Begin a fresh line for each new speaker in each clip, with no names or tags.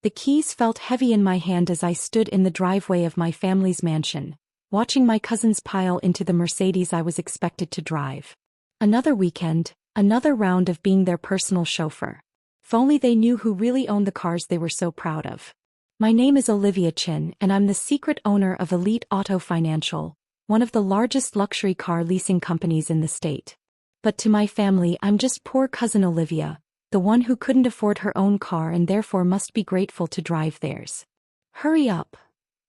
The keys felt heavy in my hand as I stood in the driveway of my family's mansion, watching my cousins pile into the Mercedes I was expected to drive. Another weekend, another round of being their personal chauffeur. If only they knew who really owned the cars they were so proud of. My name is Olivia Chen, and I'm the secret owner of Elite Auto Financial, one of the largest luxury car leasing companies in the state. But to my family, I'm just poor cousin Olivia, the one who couldn't afford her own car and therefore must be grateful to drive theirs. Hurry up.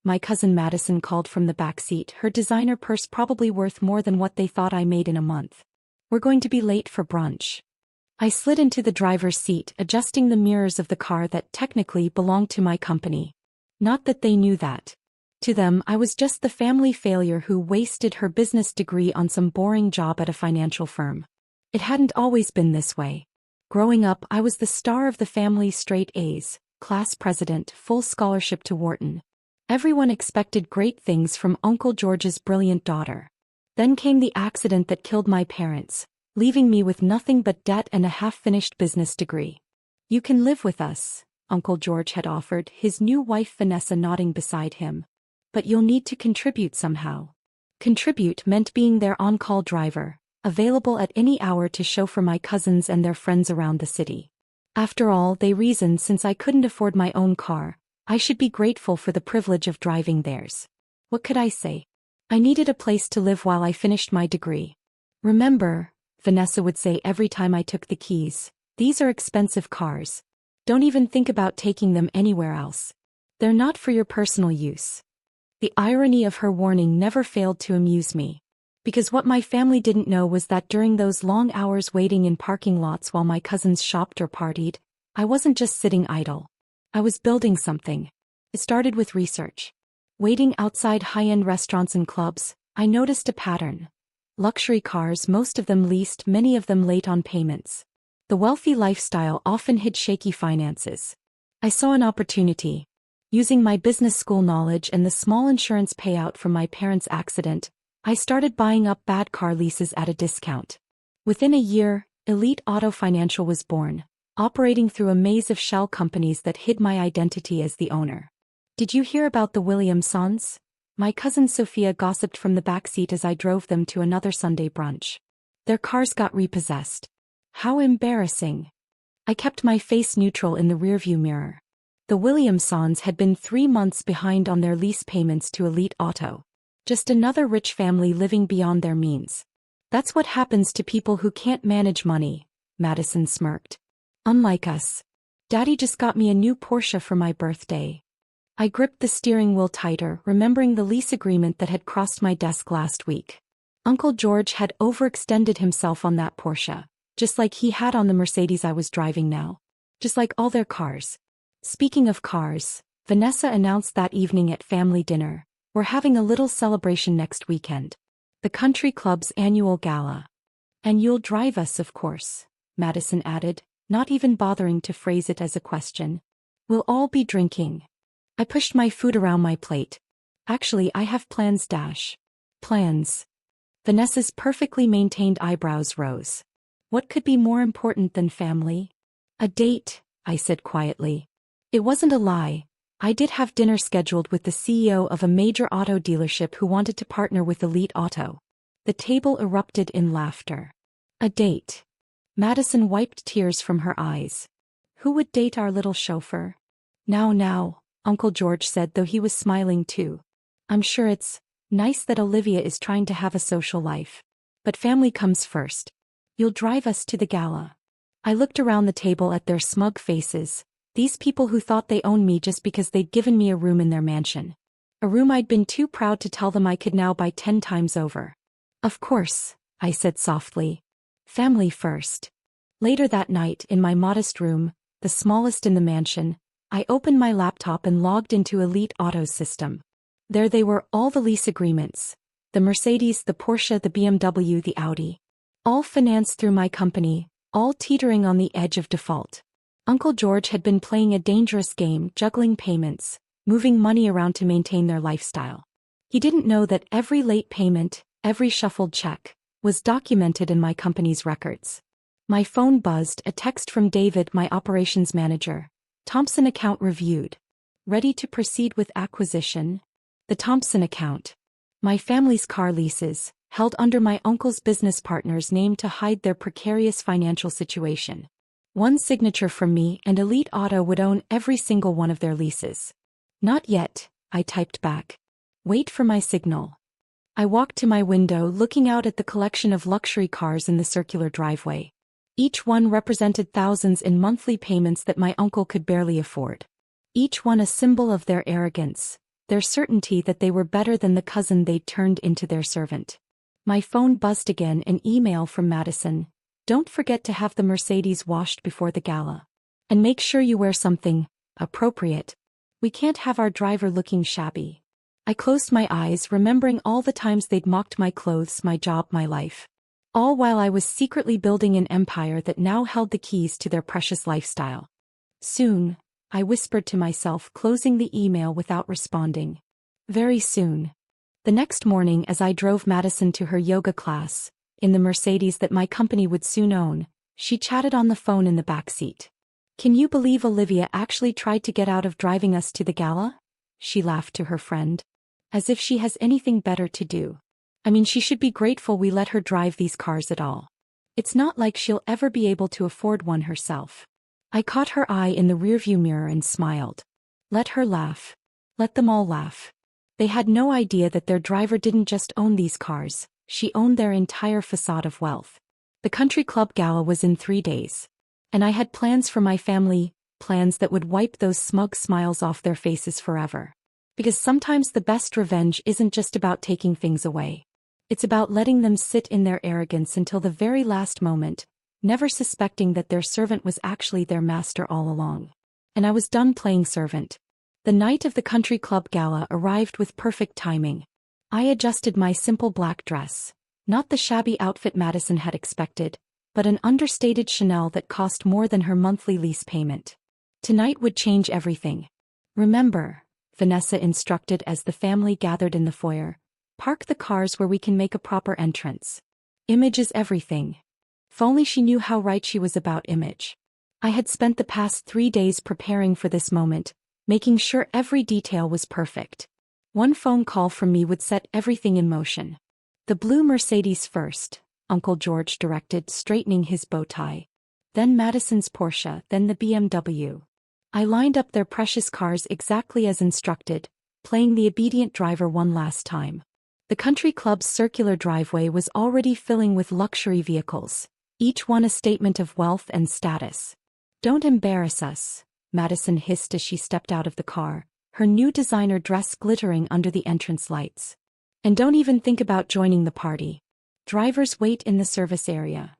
My cousin Madison called from the backseat, her designer purse probably worth more than what they thought I made in a month. We're going to be late for brunch. I slid into the driver's seat, adjusting the mirrors of the car that technically belonged to my company. Not that they knew that. To them, I was just the family failure who wasted her business degree on some boring job at a financial firm. It hadn't always been this way. Growing up, I was the star of the family's straight A's, class president, full scholarship to Wharton. Everyone expected great things from Uncle George's brilliant daughter. Then came the accident that killed my parents, leaving me with nothing but debt and a half-finished business degree. You can live with us, Uncle George had offered, his new wife Vanessa nodding beside him. But you'll need to contribute somehow. Contribute meant being their on-call driver, available at any hour to chauffeur my cousins and their friends around the city. After all, they reasoned since I couldn't afford my own car, I should be grateful for the privilege of driving theirs. What could I say? I needed a place to live while I finished my degree. Remember, Vanessa would say every time I took the keys, these are expensive cars. Don't even think about taking them anywhere else. They're not for your personal use. The irony of her warning never failed to amuse me. Because what my family didn't know was that during those long hours waiting in parking lots while my cousins shopped or partied, I wasn't just sitting idle. I was building something. It started with research. Waiting outside high-end restaurants and clubs, I noticed a pattern. Luxury cars, most of them leased, many of them late on payments. The wealthy lifestyle often hid shaky finances. I saw an opportunity. Using my business school knowledge and the small insurance payout from my parents' accident, I started buying up bad car leases at a discount. Within a year, Elite Auto Financial was born, operating through a maze of shell companies that hid my identity as the owner. Did you hear about the Williamsons? My cousin Sophia gossiped from the backseat as I drove them to another Sunday brunch. Their cars got repossessed. How embarrassing. I kept my face neutral in the rearview mirror. The Williamsons had been 3 months behind on their lease payments to Elite Auto. Just another rich family living beyond their means. That's what happens to people who can't manage money, Madison smirked. Unlike us. Daddy just got me a new Porsche for my birthday. I gripped the steering wheel tighter, remembering the lease agreement that had crossed my desk last week. Uncle George had overextended himself on that Porsche, just like he had on the Mercedes I was driving now. Just like all their cars. Speaking of cars, Vanessa announced that evening at family dinner, we're having a little celebration next weekend. The country club's annual gala. And you'll drive us, of course, Madison added, not even bothering to phrase it as a question. We'll all be drinking. I pushed my food around my plate. Actually, I have plans. Plans. Vanessa's perfectly maintained eyebrows rose. What could be more important than family? A date, I said quietly. It wasn't a lie. I did have dinner scheduled with the CEO of a major auto dealership who wanted to partner with Elite Auto. The table erupted in laughter. A date. Madison wiped tears from her eyes. Who would date our little chauffeur? Now, Uncle George said, though he was smiling too. I'm sure it's nice that Olivia is trying to have a social life. But family comes first. You'll drive us to the gala. I looked around the table at their smug faces, these people who thought they owned me just because they'd given me a room in their mansion. A room I'd been too proud to tell them I could now buy 10 times over. Of course, I said softly. Family first. Later that night, in my modest room, the smallest in the mansion, I opened my laptop and logged into Elite Auto's system. There they were, all the lease agreements. The Mercedes, the Porsche, the BMW, the Audi. All financed through my company, all teetering on the edge of default. Uncle George had been playing a dangerous game, juggling payments, moving money around to maintain their lifestyle. He didn't know that every late payment, every shuffled check, was documented in my company's records. My phone buzzed, a text from David, my operations manager. Thompson account reviewed. Ready to proceed with acquisition? The Thompson account. My family's car leases, held under my uncle's business partner's name to hide their precarious financial situation. One signature from me and Elite Auto would own every single one of their leases. Not yet, I typed back. Wait for my signal. I walked to my window looking out at the collection of luxury cars in the circular driveway. Each one represented thousands in monthly payments that my uncle could barely afford. Each one a symbol of their arrogance, their certainty that they were better than the cousin they'd turned into their servant. My phone buzzed again, an email from Madison. Don't forget to have the Mercedes washed before the gala. And make sure you wear something appropriate. We can't have our driver looking shabby. I closed my eyes, remembering all the times they'd mocked my clothes, my job, my life. All while I was secretly building an empire that now held the keys to their precious lifestyle. Soon, I whispered to myself, closing the email without responding. Very soon. The next morning, as I drove Madison to her yoga class, in the Mercedes that my company would soon own, she chatted on the phone in the backseat. Can you believe Olivia actually tried to get out of driving us to the gala? She laughed to her friend. As if she has anything better to do. I mean, she should be grateful we let her drive these cars at all. It's not like she'll ever be able to afford one herself. I caught her eye in the rearview mirror and smiled. Let her laugh. Let them all laugh. They had no idea that their driver didn't just own these cars, she owned their entire facade of wealth. The country club gala was in 3 days. And I had plans for my family, plans that would wipe those smug smiles off their faces forever. Because sometimes the best revenge isn't just about taking things away. It's about letting them sit in their arrogance until the very last moment, never suspecting that their servant was actually their master all along. And I was done playing servant. The night of the country club gala arrived with perfect timing. I adjusted my simple black dress, not the shabby outfit Madison had expected, but an understated Chanel that cost more than her monthly lease payment. Tonight would change everything. Remember, Vanessa instructed as the family gathered in the foyer, park the cars where we can make a proper entrance. Image is everything. If only she knew how right she was about image. I had spent the past 3 days preparing for this moment, making sure every detail was perfect. One phone call from me would set everything in motion. The blue Mercedes first, Uncle George directed, straightening his bow tie. Then Madison's Porsche, then the BMW. I lined up their precious cars exactly as instructed, playing the obedient driver one last time. The country club's circular driveway was already filling with luxury vehicles, each one a statement of wealth and status. Don't embarrass us, Madison hissed as she stepped out of the car, her new designer dress glittering under the entrance lights. And don't even think about joining the party. Drivers wait in the service area.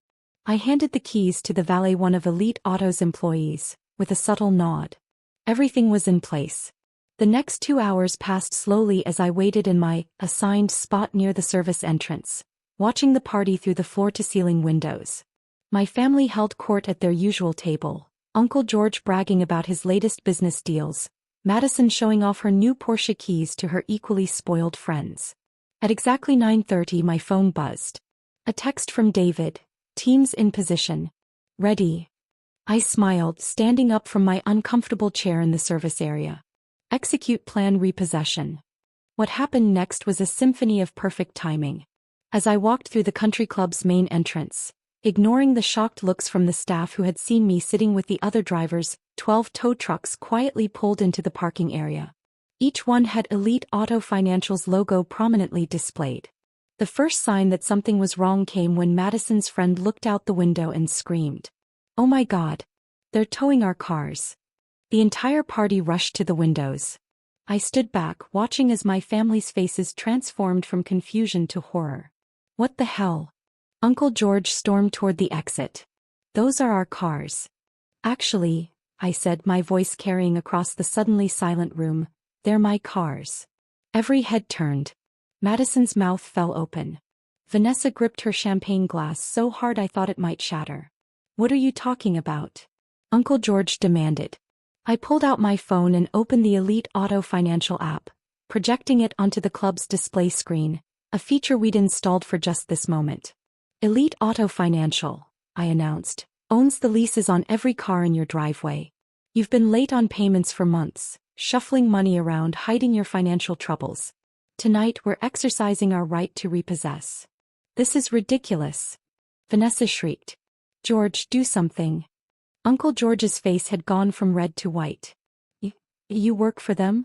I handed the keys to the valet, one of Elite Auto's employees, with a subtle nod. Everything was in place. The next 2 hours passed slowly as I waited in my assigned spot near the service entrance, watching the party through the floor-to-ceiling windows. My family held court at their usual table, Uncle George bragging about his latest business deals, Madison showing off her new Porsche keys to her equally spoiled friends. At exactly 9:30 my phone buzzed. A text from David, teams in position. Ready. I smiled, standing up from my uncomfortable chair in the service area. Execute plan repossession. What happened next was a symphony of perfect timing. As I walked through the country club's main entrance, ignoring the shocked looks from the staff who had seen me sitting with the other drivers, 12 tow trucks quietly pulled into the parking area. Each one had Elite Auto Financial's logo prominently displayed. The first sign that something was wrong came when Madison's friend looked out the window and screamed. "Oh my God! They're towing our cars." The entire party rushed to the windows. I stood back, watching as my family's faces transformed from confusion to horror. What the hell? Uncle George stormed toward the exit. "Those are our cars." "Actually," I said, my voice carrying across the suddenly silent room, "they're my cars." Every head turned. Madison's mouth fell open. Vanessa gripped her champagne glass so hard I thought it might shatter. "What are you talking about?" Uncle George demanded. I pulled out my phone and opened the Elite Auto Financial app, projecting it onto the club's display screen, a feature we'd installed for just this moment. "Elite Auto Financial," I announced, "owns the leases on every car in your driveway. You've been late on payments for months, shuffling money around, hiding your financial troubles. Tonight we're exercising our right to repossess. This is ridiculous. Vanessa shrieked. George, do something. Uncle George's face had gone from red to white. You work for them?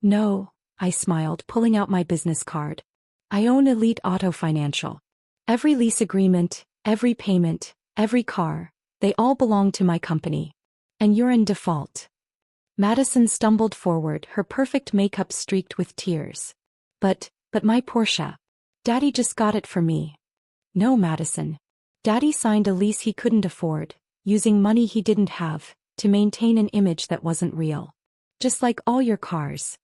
No, I smiled, pulling out my business card. I own Elite Auto Financial. Every lease agreement, every payment, every car, they all belong to my company. And you're in default. Madison stumbled forward, her perfect makeup streaked with tears. But my Porsche. Daddy just got it for me. No, Madison. Daddy signed a lease he couldn't afford, using money he didn't have, to maintain an image that wasn't real. Just like all your cars.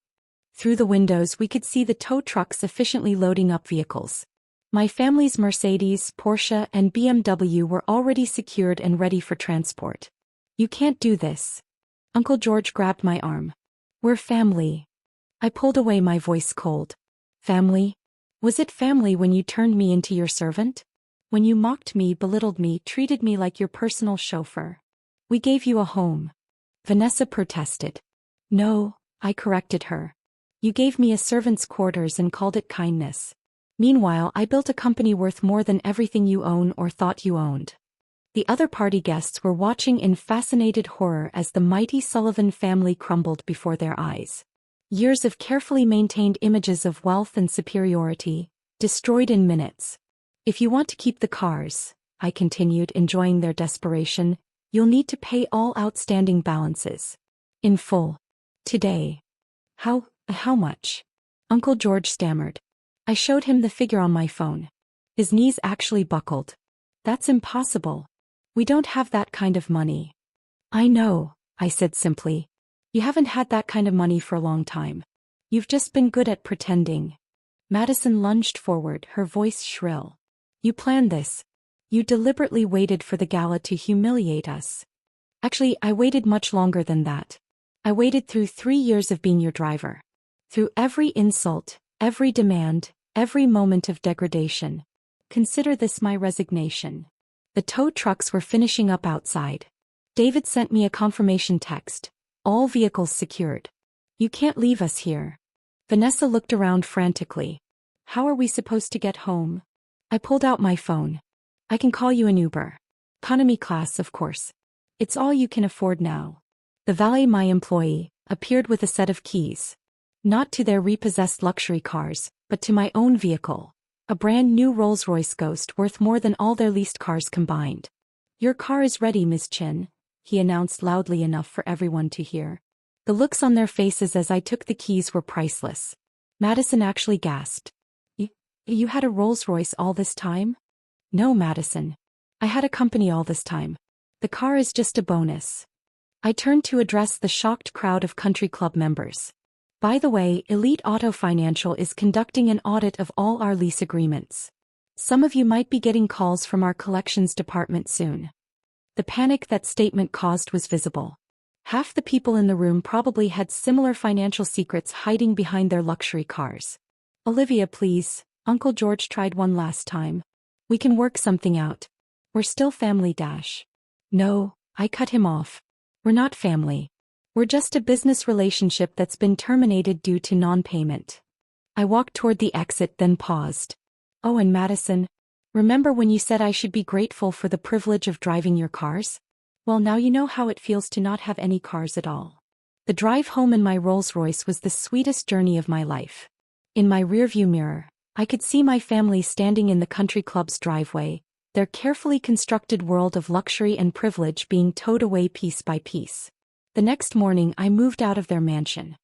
Through the windows we could see the tow trucks efficiently loading up vehicles. My family's Mercedes, Porsche, and BMW were already secured and ready for transport. You can't do this. Uncle George grabbed my arm. We're family. I pulled away, my voice cold. Family? Was it family when you turned me into your servant? When you mocked me, belittled me, treated me like your personal chauffeur? We gave you a home. Vanessa protested. No, I corrected her. You gave me a servant's quarters and called it kindness. Meanwhile, I built a company worth more than everything you own or thought you owned. The other party guests were watching in fascinated horror as the mighty Sullivan family crumbled before their eyes. Years of carefully maintained images of wealth and superiority, destroyed in minutes. If you want to keep the cars, I continued, enjoying their desperation, you'll need to pay all outstanding balances. In full. Today. How much? Uncle George stammered. I showed him the figure on my phone. His knees actually buckled. That's impossible. We don't have that kind of money. I know, I said simply. You haven't had that kind of money for a long time. You've just been good at pretending. Madison lunged forward, her voice shrill. You planned this. You deliberately waited for the gala to humiliate us. Actually, I waited much longer than that. I waited through 3 years of being your driver. Through every insult, every demand, every moment of degradation. Consider this my resignation. The tow trucks were finishing up outside. David sent me a confirmation text. All vehicles secured. You can't leave us here. Vanessa looked around frantically. How are we supposed to get home? I pulled out my phone. I can call you an Uber. Economy class, of course. It's all you can afford now. The valet, my employee, appeared with a set of keys. Not to their repossessed luxury cars, but to my own vehicle. A brand new Rolls-Royce Ghost worth more than all their leased cars combined. Your car is ready, Miss Chen, he announced loudly enough for everyone to hear. The looks on their faces as I took the keys were priceless. Madison actually gasped. You had a Rolls-Royce all this time? No, Madison. I had a company all this time. The car is just a bonus. I turned to address the shocked crowd of country club members. By the way, Elite Auto Financial is conducting an audit of all our lease agreements. Some of you might be getting calls from our collections department soon. The panic that statement caused was visible. Half the people in the room probably had similar financial secrets hiding behind their luxury cars. Olivia, please, Uncle George tried one last time. We can work something out. We're still family. No, I cut him off. We're not family. We're just a business relationship that's been terminated due to non-payment. I walked toward the exit, then paused. Oh, and Madison, remember when you said I should be grateful for the privilege of driving your cars? Well, now you know how it feels to not have any cars at all. The drive home in my Rolls-Royce was the sweetest journey of my life. In my rearview mirror, I could see my family standing in the country club's driveway, their carefully constructed world of luxury and privilege being towed away piece by piece. The next morning I moved out of their mansion.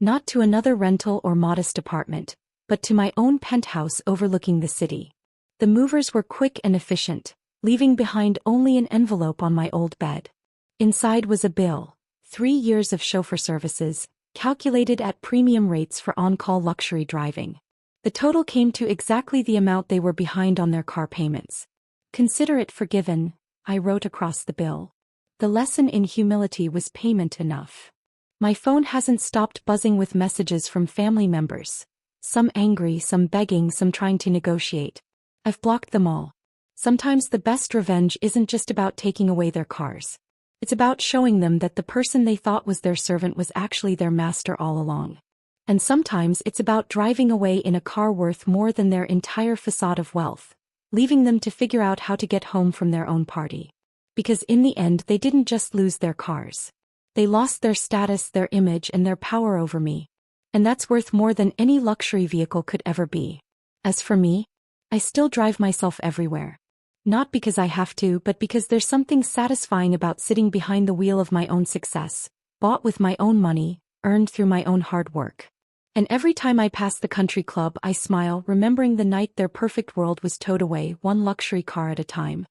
Not to another rental or modest apartment, but to my own penthouse overlooking the city. The movers were quick and efficient, leaving behind only an envelope on my old bed. Inside was a bill, 3 years of chauffeur services, calculated at premium rates for on-call luxury driving. The total came to exactly the amount they were behind on their car payments. Consider it forgiven, I wrote across the bill. The lesson in humility was payment enough. My phone hasn't stopped buzzing with messages from family members. Some angry, some begging, some trying to negotiate. I've blocked them all. Sometimes the best revenge isn't just about taking away their cars. It's about showing them that the person they thought was their servant was actually their master all along. And sometimes it's about driving away in a car worth more than their entire facade of wealth, leaving them to figure out how to get home from their own party. Because in the end they didn't just lose their cars. They lost their status, their image, and their power over me. And that's worth more than any luxury vehicle could ever be. As for me, I still drive myself everywhere. Not because I have to, but because there's something satisfying about sitting behind the wheel of my own success, bought with my own money, earned through my own hard work. And every time I pass the country club I smile, remembering the night their perfect world was towed away, one luxury car at a time.